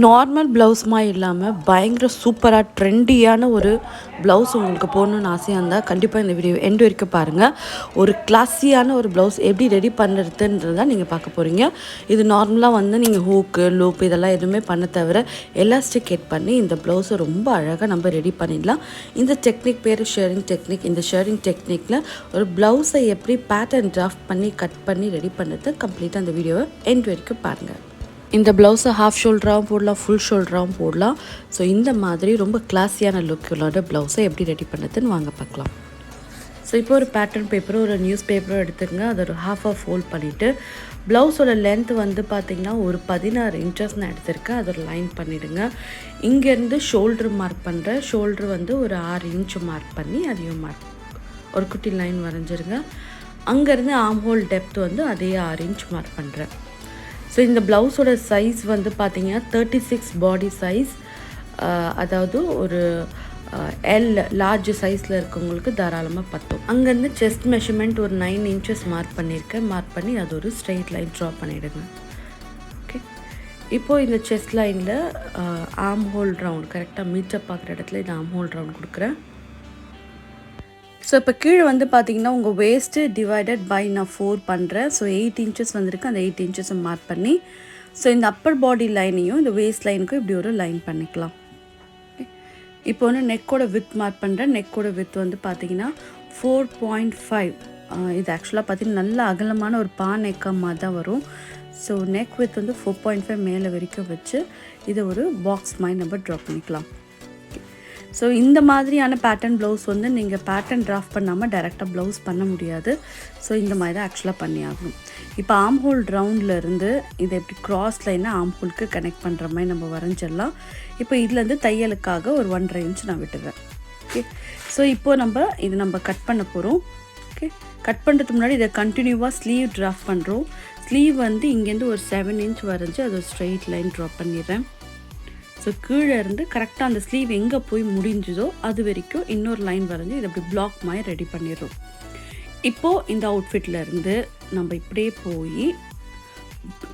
Normal blouse மாதிரி இல்லாமல் பயங்கர சூப்பராக ட்ரெண்டியான ஒரு ப்ளவுஸ் உங்களுக்கு போடணுன்னு ஆசையாக இருந்தால் கண்டிப்பாக இந்த வீடியோ எண்டு வரைக்கும் பாருங்கள். ஒரு கிளாஸியான ஒரு ப்ளவுஸ் எப்படி ரெடி பண்ணுறதுன்றதான் நீங்கள் பார்க்க போகிறீங்க. இது நார்மலாக வந்து நீங்கள் ஹூக்கு லூப் இதெல்லாம் எதுவுமே பண்ண தவிர எலாஸ்டிகேட் பண்ணி இந்த ப்ளவுஸை ரொம்ப அழகாக நம்ம ரெடி பண்ணிடலாம். இந்த டெக்னிக் பேர் ஷேரிங் டெக்னிக். இந்த ஷேரிங் டெக்னிக்கில் ஒரு ப்ளவுஸை எப்படி பேட்டர்ன் டிராஃப்ட் பண்ணி கட் பண்ணி ரெடி பண்ணுறது கம்ப்ளீட்டாக அந்த வீடியோவை எண்டு வரைக்கும் பாருங்கள். இந்த ப்ளவுஸை ஹாஃப் ஷோல்டராகவும் போடலாம், ஃபுல் ஷோல்டராகவும் போடலாம். ஸோ இந்த மாதிரி ரொம்ப கிளாஸியான லுக்குள்ளோட ப்ளவுஸை எப்படி ரெடி பண்ணுறதுன்னு வாங்க பார்க்கலாம். ஸோ இப்போ ஒரு பேட்டர்ன் பேப்பரோ ஒரு நியூஸ் பேப்பரோ எடுத்துங்க. அதை ஒரு ஹாஃபாக ஃபோல்ட் பண்ணிவிட்டு ப்ளவுஸோட லென்த் வந்து பார்த்திங்கன்னா ஒரு 16 இன்ச்சஸ் நான் எடுத்திருக்கேன். அதை ஒரு லைன் பண்ணிவிடுங்க. இங்கேருந்து ஷோல்ட்ரு மார்க் பண்ணுறேன். ஷோல்ட்ரு வந்து ஒரு 6 இன்ச்சு மார்க் பண்ணி அதையும் ஒரு குட்டி லைன் வரைஞ்சிருங்க. அங்கேருந்து ஆர்ம் ஹோல் டெப்த் வந்து அதே 6 இன்ச் மார்க் பண்ணுறேன். ஸோ இந்த ப்ளவுஸோட சைஸ் வந்து பார்த்திங்கன்னா 36 பாடி சைஸ். அதாவது ஒரு எல் லார்ஜ் சைஸில் இருக்கவங்களுக்கு தாராளமாக பத்தும். அங்கேருந்து செஸ்ட் மெஷர்மெண்ட் ஒரு 9 இன்ச்சஸ் மார்க் பண்ணியிருக்கேன். மார்க் பண்ணி அது ஒரு ஸ்ட்ரெயிட் லைன் ட்ரா பண்ணிவிடுங்க. ஓகே, இப்போது இந்த செஸ்ட் லைனில் ஆர்ம் ஹோல் ரவுண்ட் கரெக்டாக மீட்டப் பார்க்குற இடத்துல இந்த ஆர்ம் ஹோல் ரவுண்ட் கொடுக்குறேன். ஸோ இப்போ கீழே வந்து பார்த்திங்கன்னா உங்கள் வேஸ்ட்டு டிவைடட் பை நான் 4 பண்ணுறேன். ஸோ 8 இன்ச்சஸ் வந்திருக்கு. அந்த 8 இன்ச்சஸை மார்க் பண்ணி ஸோ இந்த அப்பர் பாடி லைனையும் இந்த வேஸ்ட் லைனுக்கும் இப்படி ஒரு லைன் பண்ணிக்கலாம். இப்போ வந்து நெக்கோட வித் மார்க் பண்ணுறேன். நெக்கோட வித் வந்து பார்த்திங்கன்னா 4.5. இது ஆக்சுவலாக பார்த்திங்கன்னா நல்ல அகலமான ஒரு நெக்காக மாதிரி தான் வரும். ஸோ நெக் வித் வந்து 4.5 மேலே வரைக்கும் வச்சு இதை ஒரு பாக்ஸ் மாதிரி நம்ம ட்ரா பண்ணிக்கலாம். ஸோ இந்த மாதிரியான பேட்டர்ன் ப்ளவுஸ் வந்து நீங்கள் பேட்டர்ன் டிராஃப்ட் பண்ணாமல் டைரெக்டாக ப்ளவுஸ் பண்ண முடியாது. ஸோ இந்த மாதிரி தான் ஆக்சுவலாக பண்ணி ஆகணும். இப்போ ஆர்ம் ஹோல் ரவுண்ட்லேருந்து இதை எப்படி க்ராஸ் லைனை ஆர்ம் ஹோலுக்கு கனெக்ட் பண்ணுற மாதிரி நம்ம வரைஞ்சிடலாம். இப்போ இதுலேருந்து தையலுக்காக ஒரு 1.5 இன்ச் நான் விட்டுறேன். ஓகே, ஸோ இப்போது நம்ம கட் பண்ண போகிறோம். ஓகே, கட் பண்ணுறதுக்கு முன்னாடி இதை கண்டினியூவாக ஸ்லீவ் டிராஃப்ட் பண்ணுறோம். ஸ்லீவ் வந்து இங்கேருந்து ஒரு 7 இன்ச் வரைஞ்சி அதை ஒரு ஸ்ட்ரெயிட் லைன் ட்ரா பண்ணிடுறேன். ஸோ கீழே இருந்து கரெக்டாக அந்த ஸ்லீவ் எங்கே போய் முடிஞ்சதோ அது வரைக்கும் இன்னொரு லைன் வரைஞ்சி இதை அப்படி பிளாக் மாதிரி ரெடி பண்ணிடுறோம். இப்போது இந்த அவுட்ஃபிட்டில் இருந்து நம்ம இப்படியே போய்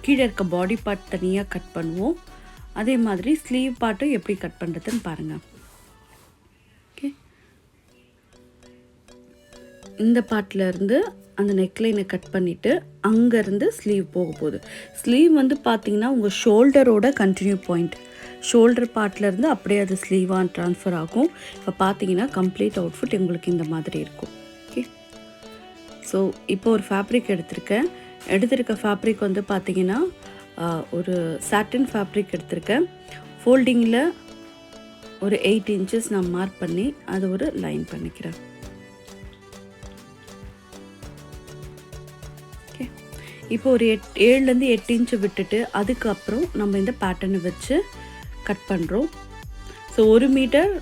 கீழே இருக்க பாடி பார்ட் தனியாக கட் பண்ணுவோம். அதே மாதிரி ஸ்லீவ் பார்ட்டும் எப்படி கட் பண்ணுறதுன்னு பாருங்கள். ஓகே, இந்த பார்ட்டில் இருந்து அந்த நெக்லைனை கட் பண்ணிவிட்டு அங்கேருந்து ஸ்லீவ் போக போகுது. ஸ்லீவ் வந்து பார்த்திங்கன்னா உங்கள் ஷோல்டரோட கண்டினியூ பாயிண்ட், ஷோல்டர் பார்ட்லேருந்து அப்படியே அது ஸ்லீவாக ட்ரான்ஸ்ஃபர் ஆகும். இப்போ பார்த்தீங்கன்னா கம்ப்ளீட் அவுட்ஃபிட் உங்களுக்கு இந்த மாதிரி இருக்கும். ஓகே, ஸோ இப்போ ஒரு ஃபேப்ரிக் எடுத்திருக்க ஃபேப்ரிக் வந்து பார்த்திங்கன்னா ஒரு சாட்டின் ஃபேப்ரிக் எடுத்திருக்கேன். ஃபோல்டிங்கில் ஒரு 8 இன்ச்சஸ் நான் மார்க் பண்ணி அதை ஒரு லைன் பண்ணிக்கிறேன். ஓகே, இப்போ ஒரு 7லேருந்து 8 இன்ச்சு விட்டுட்டு அதுக்கப்புறம் நம்ம இந்த பேட்டர்னை வச்சு கட் பண்ணுறோம். So 1 meter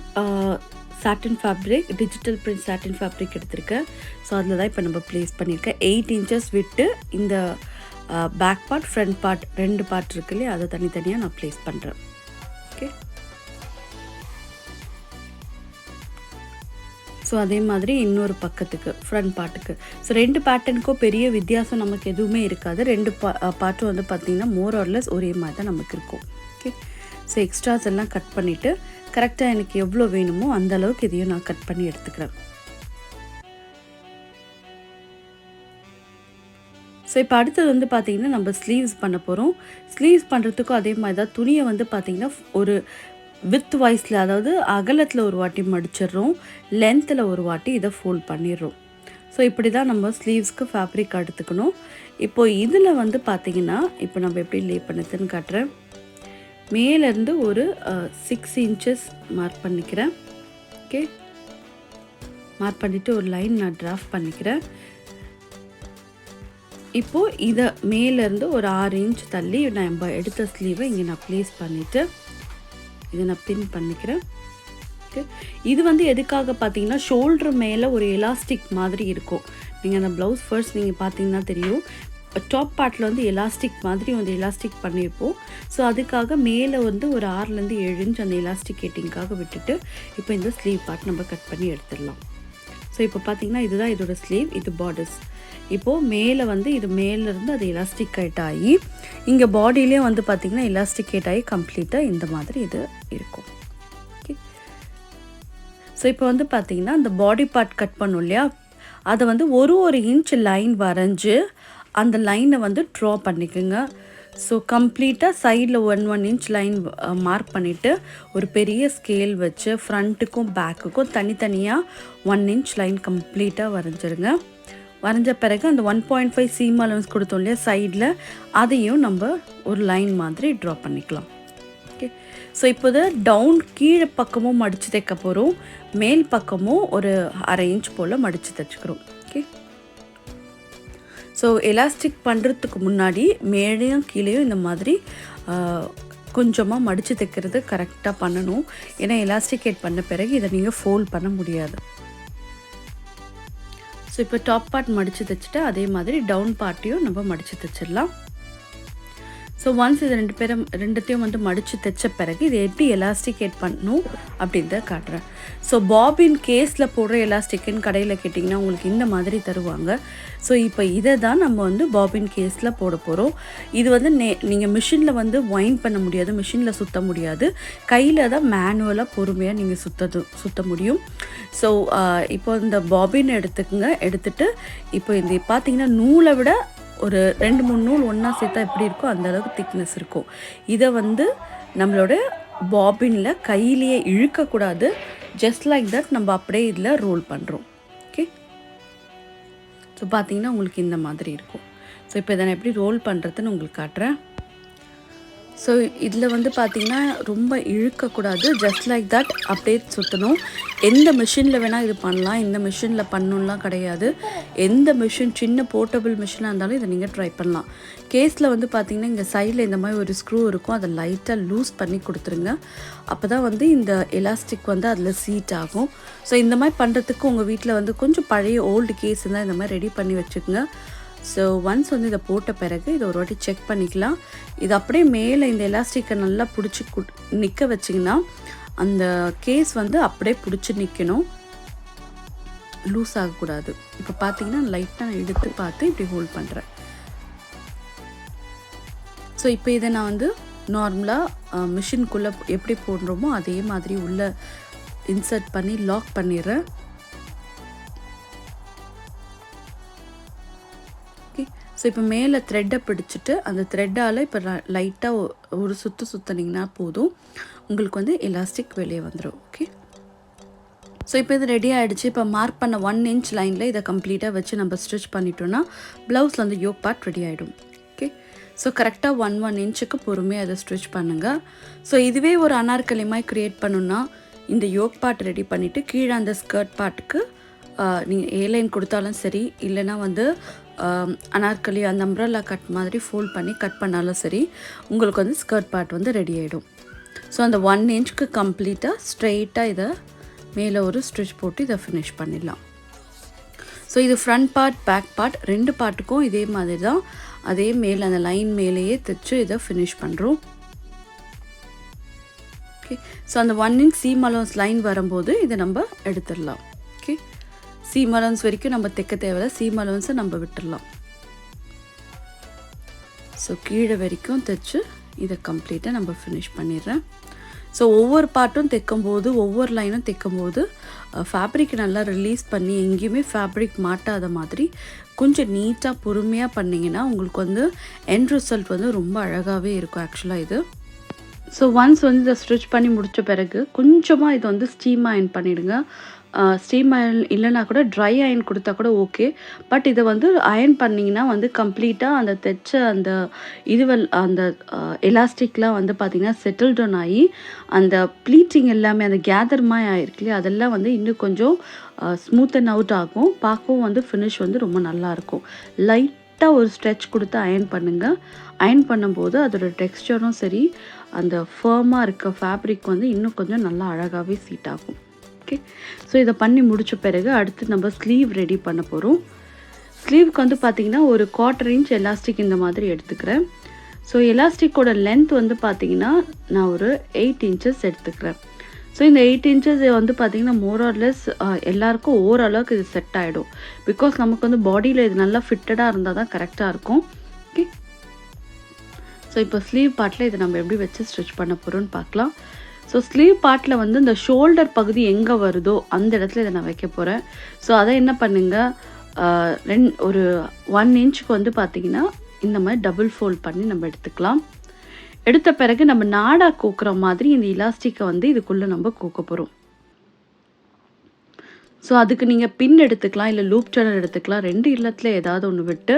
satin fabric, digital print satin fabric எடுத்திருக்கேன். ஸோ அதில் தான் இப்போ நம்ம ப்ளேஸ் பண்ணியிருக்கேன். 8 இன்ச்சஸ் விட்டு இந்த back part front part 2 part இருக்கு இல்லையா, அதை தனித்தனியாக நான் ப்ளேஸ் பண்ணுறேன். ஓகே, ஸோ அதே மாதிரி இன்னொரு பக்கத்துக்கு ஃப்ரண்ட் பார்ட்டுக்கு. ஸோ 2 பேட்டர்னுக்கும் பெரிய வித்தியாசம் நமக்கு எதுவுமே இருக்காது. 2 பார்ட்டும் வந்து பார்த்திங்கன்னா மோர் ஆர்லெஸ் ஒரே மாதிரி தான் நமக்கு இருக்கும். ஓகே, ஸோ எக்ஸ்ட்ராஸ் எல்லாம் கட் பண்ணிவிட்டு கரெக்டாக எனக்கு எவ்வளோ வேணுமோ அந்த அளவுக்கு இதையும் நான் கட் பண்ணி எடுத்துக்கிறேன். ஸோ இப்போ அடுத்தது வந்து பார்த்திங்கன்னா நம்ம ஸ்லீவ்ஸ் பண்ண போகிறோம். ஸ்லீவ்ஸ் பண்ணுறதுக்கும் அதே மாதிரி தான் துணியை வந்து பார்த்திங்கன்னா ஒரு வித் வைஸில், அதாவது அகலத்தில் ஒரு வாட்டி மடிச்சிடுறோம், லென்த்தில் ஒரு வாட்டி இதை ஃபோல்ட் பண்ணிடுறோம். ஸோ இப்படி தான் நம்ம ஸ்லீவ்ஸ்க்கு ஃபேப்ரிக் எடுத்துக்கணும். இப்போது இதில் வந்து பார்த்திங்கன்னா இப்போ நம்ம எப்படி லே பண்ணுறதுன்னு காட்டுறேன். மேலேருந்து ஒரு 6 இன்ச்சஸ் மார்க் பண்ணிக்கிறேன். ஓகே, மார்க் பண்ணிவிட்டு ஒரு லைன் நான் டிராஃப்ட் பண்ணிக்கிறேன். இப்போது இதை மேலேருந்து ஒரு 6 இன்ச் தள்ளி நம்ம எடுத்த ஸ்லீவை இங்கே நான் ப்ளேஸ் பண்ணிவிட்டு இதை நான் பின் பண்ணிக்கிறேன். ஓகே, இது வந்து எதுக்காக பார்த்தீங்கன்னா ஷோல்டர் மேலே ஒரு எலாஸ்டிக் மாதிரி இருக்கும். நீங்கள் அந்த ப்ளவுஸ் ஃபர்ஸ்ட் நீங்கள் பார்த்தீங்கன்னா தெரியும், டாப் பார்ட்டில் வந்து எலாஸ்டிக் மாதிரி வந்து எலாஸ்டிக் பண்ணியிருப்போம். ஸோ அதுக்காக மேலே வந்து ஒரு 6லேருந்து 7 இன்ச் அந்த எலாஸ்டிகேட்டிங்காக விட்டுட்டு இப்போ இந்த ஸ்லீவ் பார்ட் நம்ம கட் பண்ணி எடுத்துடலாம். ஸோ இப்போ பார்த்திங்கன்னா இதுதான் இதோட ஸ்லீவ், இது பார்டர்ஸ். இப்போது மேலே வந்து இது மேலேருந்து அது எலாஸ்டிகேட் ஆகி இங்கே பாடியிலே வந்து பார்த்திங்கன்னா எலாஸ்டிகேட் ஆகி கம்ப்ளீட்டாக இந்த மாதிரி இது இருக்கும். ஓகே, ஸோ இப்போ வந்து பார்த்திங்கன்னா அந்த பாடி பார்ட் கட் பண்ணும் இல்லையா, அதை வந்து ஒரு இன்ச் லைன் வரைஞ்சி அந்த லைனை வந்து ட்ரா பண்ணிக்கோங்க. ஸோ கம்ப்ளீட்டாக சைடில் 1 இன்ச் லைன் மார்க் பண்ணிவிட்டு ஒரு பெரிய ஸ்கேல் வச்சு ஃப்ரண்ட்டுக்கும் பேக்குக்கும் தனித்தனியாக 1 இன்ச் லைன் கம்ப்ளீட்டாக வரைஞ்சிருங்க. வரைஞ்ச பிறகு அந்த 1.5 சீம் அலவன்ஸ் கொடுத்தோம் இல்லையா சைடில், அதையும் நம்ம ஒரு லைன் மாதிரி ட்ரா பண்ணிக்கலாம். ஓகே, ஸோ இப்போது டவுன் கீழே பக்கமும் மடித்து தைக்க போகிறோம், மேல் பக்கமும் ஒரு 1/2 இன்ச் போல் மடித்து தைச்சிக்கிறோம். ஓகே, ஸோ எலாஸ்டிக் பண்ணுறதுக்கு முன்னாடி மேலேயும் கீழேயும் இந்த மாதிரி கொஞ்சமாக மடித்து தைக்கிறது கரெக்டாக பண்ணணும். ஏன்னா எலாஸ்டிகேட் பண்ண பிறகு இதை நீங்கள் ஃபோல்ட் பண்ண முடியாது. ஸோ இப்போ டாப் பார்ட் மடித்து தைச்சிட்டு அதே மாதிரி டவுன் பார்ட்டையும் நம்ம மடித்து தைச்சிடலாம். ஸோ ஒன்ஸ் இது ரெண்டுத்தையும் வந்து மடித்து தைச்ச பிறகு இதை எப்படி எலாஸ்டிகேட் பண்ணணும் அப்படின்றத காட்டுறேன். ஸோ பாபின் கேஸில் போடுற எலாஸ்டிக்குன்னு கடையில் கேட்டிங்கன்னா உங்களுக்கு இந்த மாதிரி தருவாங்க. ஸோ இப்போ இதை தான் நம்ம வந்து பாபின் கேஸில் போட போகிறோம். இது வந்து நீங்கள் மிஷினில் வந்து வைண்ட் பண்ண முடியாது, மிஷினில் சுற்ற முடியாது, கையில் தான் மேனுவலாக பொறுமையாக நீங்கள் சுற்ற முடியும். ஸோ இப்போ இந்த பாபின் எடுத்துட்டு இப்போ இந்த பார்த்தீங்கன்னா நூலை விட ஒரு 2-3 நூல் ஒன்றா சேர்த்தா எப்படி இருக்கோ அந்த அளவுக்கு திக்னஸ் இருக்கும். இதை வந்து நம்மளோட பாபினில் கையிலேயே இழுக்கக்கூடாது, ஜஸ்ட் லைக் தட் நம்ம அப்படியே இதில் ரோல் பண்ணுறோம். ஓகே, ஸோ பார்த்தீங்கன்னா உங்களுக்கு இந்த மாதிரி இருக்கும். ஸோ இப்போ இதை நான் எப்படி ரோல் பண்ணுறதுன்னு உங்களுக்கு காட்டுறேன். ஸோ இதில் வந்து பார்த்திங்கன்னா ரொம்ப இழுக்கக்கூடாது, ஜஸ்ட் லைக் தட் அப்படியே சுற்றணும். எந்த மிஷினில் வேணால் இது பண்ணலாம், இந்த மிஷினில் பண்ணணும்லாம் கிடையாது. எந்த மிஷின் சின்ன போர்ட்டபிள் மிஷினாக இருந்தாலும் இதை நீங்கள் ட்ரை பண்ணலாம். கேஸில் வந்து பார்த்திங்கன்னா இங்கே சைடில் இந்த மாதிரி ஒரு ஸ்க்ரூ இருக்கும், அதை லைட்டாக லூஸ் பண்ணி கொடுத்துருங்க. அப்போ தான் வந்து இந்த எலாஸ்டிக் வந்து அதில் சீட் ஆகும். ஸோ இந்த மாதிரி பண்ணுறதுக்கு உங்கள் வீட்டில் வந்து கொஞ்சம் பழைய ஓல்டு கேஸ் இருந்தால் இந்த மாதிரி ரெடி பண்ணி வச்சுக்கோங்க. ஸோ ஒன்ஸ் வந்து இதை போட்ட பிறகு இதை ஒரு வாட்டி செக் பண்ணிக்கலாம். இது அப்படியே மேலே இந்த எலாஸ்டிக்கை நல்லா பிடிச்சி நிற்க வச்சிங்கன்னா அந்த கேஸ் வந்து அப்படியே பிடிச்சி நிற்கணும், லூஸ் ஆகக்கூடாது. இப்போ பார்த்தீங்கன்னா லைட்டாக நான் எடுத்து பார்த்து இப்படி ஹோல்ட் பண்ணுறேன். ஸோ இப்போ இதை நான் வந்து நார்மலாக மிஷின்குள்ளே எப்படி போடுறோமோ அதே மாதிரி உள்ளே இன்சர்ட் பண்ணி லாக் பண்ணிடுறேன். ஸோ இப்போ மேலே த்ரெட்டை பிடிச்சிட்டு அந்த த்ரெட்டால் இப்போ லைட்டாக ஒரு சுற்றினீங்கன்னா போதும், உங்களுக்கு வந்து எலாஸ்டிக் வெளியே வந்துடும். ஓகே, ஸோ இப்போ இது ரெடி ஆகிடுச்சு. இப்போ மார்க் பண்ண 1 இன்ச் லைனில் இதை கம்ப்ளீட்டாக வச்சு நம்ம ஸ்டிச் பண்ணிட்டோன்னா ப்ளவுஸில் வந்து யோக் பார்ட் ரெடி ஆகிடும். ஓகே, ஸோ கரெக்டாக 1 இன்ச்சுக்கு பொறுமையாக அதை ஸ்டிச் பண்ணுங்கள். ஸோ இதுவே ஒரு அனார்கலி மாதிரி க்ரியேட் பண்ணணுன்னா இந்த யோக் பார்ட் ரெடி பண்ணிவிட்டு கீழே அந்த ஸ்கர்ட் பார்ட்டுக்கு நீங்கள் ஏலைன் கொடுத்தாலும் சரி, இல்லைனா வந்து அனார்கலி அந்த அம்ப்ரெல்லா கட் மாதிரி ஃபோல்ட் பண்ணி கட் பண்ணாலும் சரி, உங்களுக்கு வந்து ஸ்கர்ட் பார்ட் வந்து ரெடி ஆகிடும். ஸோ அந்த 1 இன்ச்சுக்கு கம்ப்ளீட்டாக ஸ்ட்ரெயிட்டாக இதை மேலே ஒரு ஸ்டிச் போட்டு இதை ஃபினிஷ் பண்ணிடலாம். ஸோ இது ஃப்ரண்ட் பார்ட் பேக் பார்ட் ரெண்டு பார்ட்டுக்கும் இதே மாதிரி தான், அதே மேலே அந்த லைன் மேலேயே தைச்சு இதை ஃபினிஷ் பண்ணுறோம். ஓகே, ஸோ அந்த 1 இன்ச் சீம் அலவன்ஸ் லைன் வரும்போது இதை நம்ம எடுத்துடலாம். ஓகே, சீம் அலவன்ஸ் வரைக்கும் நம்ம தைக்க தேவையில்ல, சீம் அலவன்ஸை நம்ம விட்டுடலாம். ஸோ கீழே வரைக்கும் தைச்சு இதை கம்ப்ளீட்டாக நம்ம ஃபினிஷ் பண்ணிடுறேன். ஸோ ஒவ்வொரு பார்ட்டும் தைக்கும்போது ஒவ்வொரு லைனும் தைக்கும்போது ஃபேப்ரிக் நல்லா ரிலீஸ் பண்ணி எங்கேயுமே ஃபேப்ரிக் மாட்டாத மாதிரி கொஞ்சம் நீட்டாக பொறுமையாக பண்ணிங்கன்னா உங்களுக்கு வந்து எண்ட் ரிசல்ட் வந்து ரொம்ப அழகாகவே இருக்கும் ஆக்சுவலாக இது. ஸோ ஒன்ஸ் வந்து இதை ஸ்டிச் பண்ணி முடித்த பிறகு கொஞ்சமாக இதை வந்து ஸ்டீம் அயர்ன் பண்ணிவிடுங்க. ஸ்டீம் அயர்ன் இல்லைனா கூட ட்ரை அயர்ன் கொடுத்தா கூட ஓகே. பட் இதை வந்து அயர்ன் பண்ணிங்கன்னா வந்து கம்ப்ளீட்டாக அந்த தைச்ச அந்த அந்த எலாஸ்டிக்லாம் வந்து பார்த்திங்கன்னா செட்டில் டவுன் ஆகி அந்த ப்ளீட்டிங் எல்லாமே அந்த கேதர் மாதிரி ஆகிருக்கு இல்லையா, அதெல்லாம் வந்து இன்னும் கொஞ்சம் ஸ்மூத் அண்ட் அவுட் ஆகும். பார்க்கவும் வந்து ஃபினிஷ் வந்து ரொம்ப நல்லாயிருக்கும். லைட்டாக ஒரு ஸ்ட்ரெச் கொடுத்து அயர்ன் பண்ணுங்கள். அயர்ன் பண்ணும்போது அதோட டெக்ஸ்டரும் சரி அந்த ஃபர்மாக இருக்க ஃபேப்ரிக் வந்து இன்னும் கொஞ்சம் நல்லா அழகாகவே சீட் ஆகும். ஓகே, ஸோ இதை பண்ணி முடித்த பிறகு அடுத்து நம்ம ஸ்லீவ் ரெடி பண்ண போகிறோம். ஸ்லீவுக்கு வந்து பார்த்திங்கன்னா ஒரு 1/4 இன்ச் எலாஸ்டிக் இந்த மாதிரி எடுத்துக்கிறேன். ஸோ எலாஸ்டிக்கோட லென்த் வந்து பார்த்திங்கன்னா நான் ஒரு 8 இன்ச்சஸ் எடுத்துக்கிறேன். ஸோ இந்த 8 இன்ச்சஸ் வந்து பார்த்திங்கன்னா மோர் ஆர் லெஸ் எல்லாருக்கும் ஓரளவுக்கு இது செட் ஆகிடும். பிகாஸ் நமக்கு வந்து பாடியில் இது நல்லா ஃபிட்டடாக இருந்தால் தான் கரெக்டாக இருக்கும். ஓகே, ஸோ இப்போ ஸ்லீவ் பார்ட்டில் இதை நம்ம எப்படி வச்சு ஸ்டிச் பண்ண போகிறோம்னு பார்க்கலாம். ஸோ ஸ்லீவ் பார்ட்டில் வந்து இந்த ஷோல்டர் பகுதி எங்கே வருதோ அந்த இடத்துல இதை நான் வைக்க போகிறேன். ஸோ அதை என்ன பண்ணுங்கள், ஒரு 1 இன்ச்சுக்கு வந்து பார்த்திங்கன்னா இந்த மாதிரி டபுள் ஃபோல்ட் பண்ணி நம்ம எடுத்துக்கலாம். எடுத்த பிறகு நம்ம நாடா கோக்குற மாதிரி இந்த இலாஸ்டிக்கை வந்து இதுக்குள்ளே நம்ம கோக்க போகிறோம். ஸோ அதுக்கு நீங்கள் பின் எடுத்துக்கலாம், இல்லை லூப் டர்னர் எடுத்துக்கலாம். 2 இல்லத்தில் ஏதாவது ஒன்று விட்டு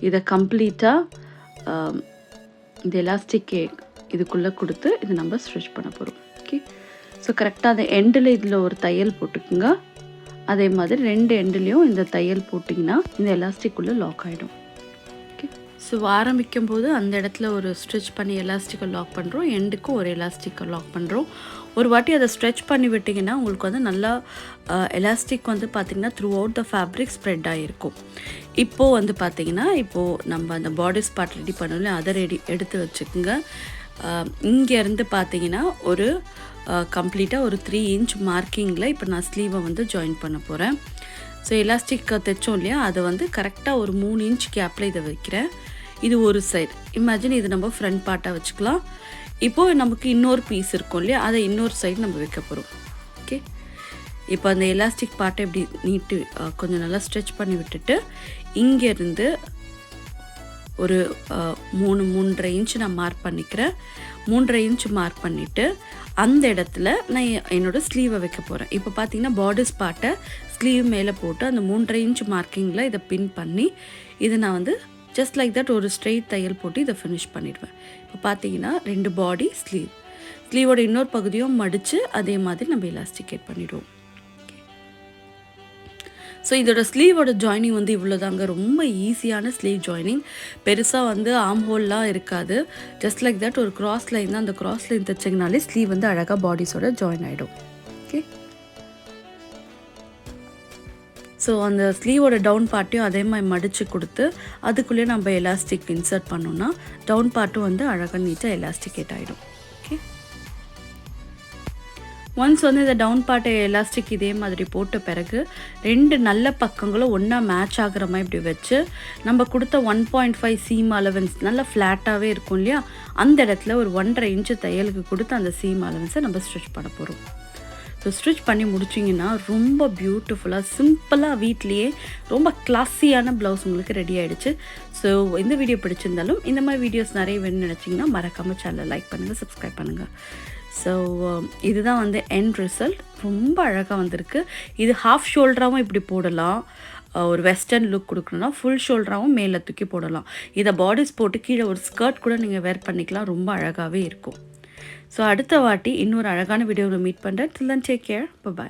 இதை கம்ப்ளீட்டாக இந்த எலாஸ்டிக் இதுக்குள்ளே கொடுத்து இது நம்ம ஸ்டிச் பண்ண போகிறோம். ஓகே, ஸோ கரெக்டாக அந்த எண்டில் இதில் ஒரு தையல் போட்டுக்குங்க. அதே மாதிரி 2 எண்டுலேயும் இந்த தையல் போட்டிங்கன்னா இந்த எலாஸ்டிக்குள்ளே லாக் ஆகிடும். ஸோ ஆரம்பிக்கும் போது அந்த இடத்துல ஒரு ஸ்ட்ரெச் பண்ணி எலாஸ்டிக்கை லாக் பண்ணுறோம், எண்டுக்கும் ஒரு எலாஸ்டிக்கை லாக் பண்ணுறோம். ஒரு வாட்டி அதை ஸ்ட்ரெச் பண்ணி விட்டிங்கன்னா உங்களுக்கு வந்து நல்லா எலாஸ்டிக் வந்து பார்த்திங்கன்னா through out the fabric spread ஆகிருக்கும். இப்போது வந்து பார்த்திங்கன்னா இப்போது நம்ம அந்த பாடி ஸ்பாட் ரெடி பண்ணல, அதை எடுத்து வச்சுக்கோங்க. இங்கேருந்து பார்த்திங்கன்னா ஒரு கம்ப்ளீட்டாக ஒரு 3 இன்ச் மார்க்கிங்கில் இப்போ நான் ஸ்லீவை வந்து ஜாயின் பண்ண போகிறேன். ஸோ எலாஸ்டிக் தைச்சோம் இல்லையா, அதை வந்து கரெக்டாக ஒரு 3 இன்ச் கேப்பில் இதை வைக்கிறேன். இது ஒரு சைடு. இமேஜின் இது நம்ம ஃப்ரண்ட் பார்ட்டாக வச்சுக்கலாம். இப்போது நமக்கு இன்னொரு பீஸ் இருக்கும் இல்லையா, அதை இன்னொரு சைடு நம்ம வைக்க போகிறோம். ஓகே, இப்போ அந்த எலாஸ்டிக் பார்ட்டை இப்படி நீட்டு கொஞ்சம் நல்லா ஸ்ட்ரெச் பண்ணி விட்டுட்டு இங்கேருந்து ஒரு 3.5 இன்ச் நான் மார்க் பண்ணிக்கிறேன். 3.5 இன்ச் மார்க் பண்ணிவிட்டு அந்த இடத்துல நான் என்னோடய ஸ்லீவை வைக்க போகிறேன். இப்போ பார்த்தீங்கன்னா பார்டர்ஸ் பார்ட்டை ஸ்லீவ் மேலே போட்டு அந்த 3.5 இன்ச் மார்க்கிங்கில் இதை பின் பண்ணி இதை நான் வந்து ஜஸ்ட் லைக் தட் ஒரு ஸ்ட்ரெயிட் தையல் போட்டு இதை ஃபினிஷ் பண்ணிடுவேன். இப்போ பார்த்தீங்கன்னா 2 பாடி ஸ்லீவோட இன்னொரு பகுதியும் மடித்து அதே மாதிரி நம்ம எலாஸ்டிகேட் பண்ணிவிடுவோம். ஸோ இதோட ஸ்லீவோட ஜாயினிங் வந்து இவ்வளோதாங்க. ரொம்ப ஈஸியான ஸ்லீவ் ஜாயினிங். பெருசாக வந்து ஆர்ம் ஹோல்லாம் இருக்காது. ஜஸ்ட் லைக் தட் ஒரு கிராஸ் லைன் தான். அந்த கிராஸ் லைன் தைச்சிங்கனாலே ஸ்லீவ் வந்து அழகாக பாடிஸோட ஜாயின் ஆகிடும். ஓகே, ஸோ அந்த ஸ்லீவோட டவுன் பார்ட்டையும் அதே மாதிரி மடித்து கொடுத்து அதுக்குள்ளேயே நம்ம எலாஸ்டிக் இன்சர்ட் பண்ணோன்னா டவுன் பார்ட்டும் வந்து அழகாக நீட்டாக எலாஸ்டிகேட் ஆகிடும். ஓகே, ஒன்ஸ் வந்து இந்த டவுன் பார்ட்டை எலாஸ்டிக் இதே மாதிரி போட்ட பிறகு 2 நல்ல பக்கங்களும் ஒன்றா மேட்ச் ஆகிற மாதிரி இப்படி வச்சு நம்ம கொடுத்த 1.5 சீம் அலவன்ஸ் நல்லா ஃப்ளாட்டாகவே இருக்கும் இல்லையா, அந்த இடத்துல ஒரு 1.5 இன்ச்சு தையலுக்கு கொடுத்து அந்த சீம் அலவன்ஸை நம்ம ஸ்டிச் பண்ண போகிறோம். ஸோ ஸ்டிச் பண்ணி முடிச்சிங்கன்னா ரொம்ப பியூட்டிஃபுல்லாக சிம்பிளாக வீட்லேயே ரொம்ப கிளாஸியான ப்ளவுஸ் உங்களுக்கு ரெடி ஆகிடுச்சு. ஸோ இந்த வீடியோ பிடிச்சிருந்தாலும் இந்த மாதிரி வீடியோஸ் நிறைய வேணும்னு நினச்சிங்கன்னா மறக்காமல் சேனலை லைக் பண்ணுங்கள், சப்ஸ்கிரைப் பண்ணுங்கள். ஸோ இதுதான் வந்து எண்ட் ரிசல்ட். ரொம்ப அழகாக வந்திருக்கு. இது ஹாஃப் ஷோல்டராகவும் இப்படி போடலாம். ஒரு வெஸ்டர்ன் லுக் கொடுக்கணும்னா ஃபுல் ஷோல்டராகவும் மேலே தூக்கி போடலாம். இதை பாடிஸ் போட்டு கீழே ஒரு ஸ்கர்ட் கூட நீங்கள் வேர் பண்ணிக்கலாம். ரொம்ப அழகாகவே இருக்கும். ஸோ அடுத்த வாட்டி இன்னொரு அழகான வீடியோவில் மீட் பண்ணுறேன். டில் தென் டேக் கேர். பை.